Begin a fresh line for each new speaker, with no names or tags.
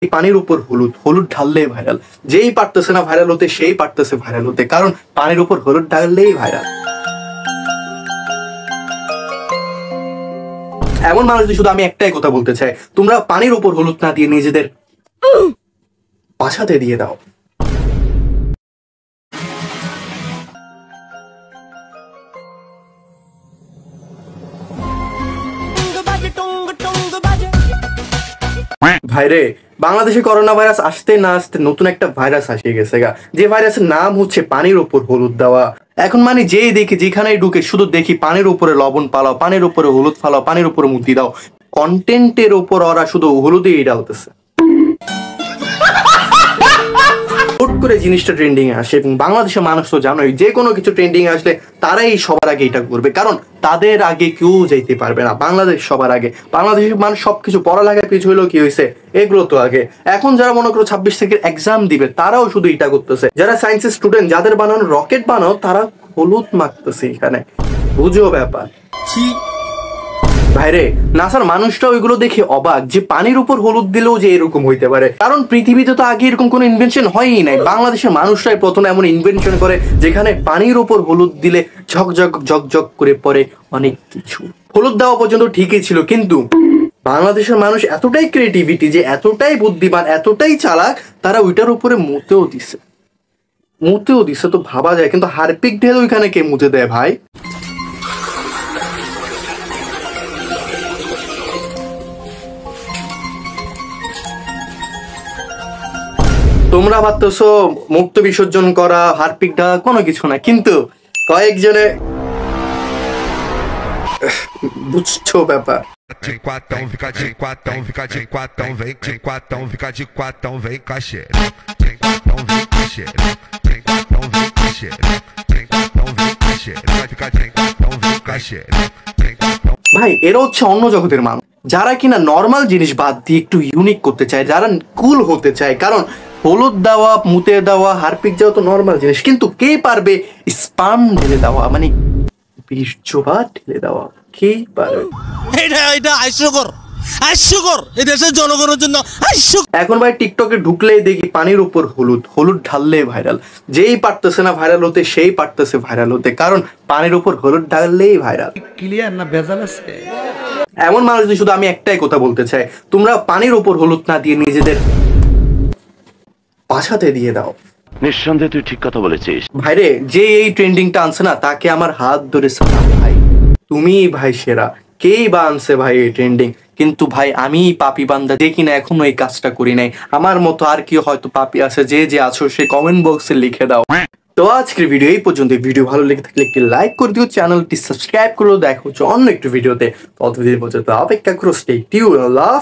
এই পানির উপর হলুদ, হলুদ ঢাললেই ভাইরাল। যেই পারতেছে না ভাইরাল হতে সেই পারতেছে ভাইরাল হতে, কারণ পানির উপর হলুদ ঢাললেই ভাইরাল। এমন মানুষদের শুধু আমি একটাই কথা বলতে চাই, তোমরা পানির উপর হলুদ না দিয়ে নিজেদের পাছাতে দিয়ে দাও। ভাইরে, বাংলাদেশে করোনা ভাইরাস আসতে না আসতে নতুন একটা ভাইরাস আসে গেছে গা, যে ভাইরাসের নাম হচ্ছে পানির উপর হলুদ দেওয়া। এখন মানে যেই দেখি যেখানেই ঢুকে শুধু দেখি পানির উপরে লবণ পালাও, পানির উপরে হলুদ ফালাও, পানির উপরে মুক্তি দাও। কন্টেন্টের উপর ওরা শুধু হলুদেই ডালতেছে। হুট করে জিনিসটা ট্রেন্ডিং এ আসে এবং বাংলাদেশের মানুষ তো জানোই, যে কোনো কিছু ট্রেন্ডিং এ আসলে তারাই সবার আগে এটা করবে, কারণ তাদের আগে কেউ যাইতে পারবে না। বাংলাদেশ সবার আগে, বাংলাদেশের মানুষ সবকিছু পড়ালেখার কিছু হইলেও কি হয়েছে, এগুলো তো আগে। এখন যারা মনে করো 26 থেকে এক্সাম দিবে তারাও শুধু এটা করতেছে। যারা সায়েন্সের স্টুডেন্ট, যাদের বানানো রকেট বানাও, তারা হলুদ মাখতেছে এখানে। বুঝো ব্যাপার ভাইরে, নাসার মানুষটা ওইগুলো দেখে অবাক যে পানির উপর হলুদ দিলেও যে এরকম হইতে পারে, কারণ পৃথিবীতে তো আগে এরকম কোনো ইনভেনশন হয়ই নাই। বাংলাদেশের মানুষরাই প্রথম এমন ইনভেনশন করে যেখানে পানির উপর হলুদ দিলে ঝকঝক ঝকঝক করে পড়ে অনেক কিছু। হলুদ দেওয়া পর্যন্ত ঠিকই ছিল, কিন্তু বাংলাদেশের মানুষ এতটাই ক্রিয়েটিভিটি, যে এতটাই বুদ্ধিমান, এতটাই চালাক, তারা ওইটার উপরে মুতেও দিছে তো ভাবা যায়। কিন্তু হারপিক ঢেল ওইখানে কে মুতে দেয় ভাই? তোমরা ভাবতেছো মুক্ত বিসর্জন করা, হারপিক ঢালা কোনো কিছু না, কিন্তু কয়েকজনে বুঝছো ব্যাপার।
De quatão, fica de quatão, fica de quatão, vem de quatão, fica de quatão, vem caxeira. De quatão, vem caxeira. De quatão, vem caxeira. De quatão, vem caxeira. Fica de quatão, vem caxeira.
ভাই, এরা হচ্ছে অন্য জগতের মানুষ, যারা কিনা normal জিনিস বাদ দিয়ে একটু ইউনিক করতে চায়, যারা কুল হতে চায়। কারণ হলুদ দেওয়া, মুতে দেওয়া, হারপিক দেওয়া তো নর্মাল জিনিস, কিন্তু কে পারবে স্পাম ঢেলে দেওয়া, মানে বীর্যবাদ ঢেলে দেওয়া? কে পারবে?
এটা হাস্যকর এই দেশের জনগণের জন্য হাস্যকর।
এখন ভাই টিকটকে ঢুকলেই দেখি পানির উপর হলুদ, হলুদ ঢাললেই ভাইরাল। যেই পারতেছে না ভাইরাল হতে সেই পারতেছে ভাইরাল হতে, কারণ পানির উপর হলুদ ঢাললেই ভাইরাল।
ক্লিয়ার না ভেজাল আছে?
এমন মানুষদের শুধু আমি একটাই কথা বলতে চাই, তোমরা পানির উপর হলুদ না দিয়ে নিজেদের পাছাতে দিয়ে দাও।
নিঃসন্দেহে তুই ঠিক কথা বলেছিস
ভাইরে, যে এই ট্রেন্ডিংটা আনছে না, তাকে আমার হাত ধরে সালাম ভাই, তুমি ভাই সেরা। কেই বা আনছে ভাই এই ট্রেন্ডিং, কিন্তু ভাই আমি পাপি বান্দা, যে কিনা এখনো এই কাজটা করি নাই। আমার মতো আর কি হয়তো পাপি আছে, যে আছো সে কমেন্ট বক্সে লিখে দাও। তো আজকের ভিডিও এই পর্যন্ত। ভিডিও ভালো লেগে থাকলে একটি লাইক করে দিও, চ্যানেলটি সাবস্ক্রাইব করো। দেখা হচ্ছে অন্য একটি ভিডিওতে। ততদিন পর্যন্ত অপেক্ষা করো। স্টে টিউন, লাভ।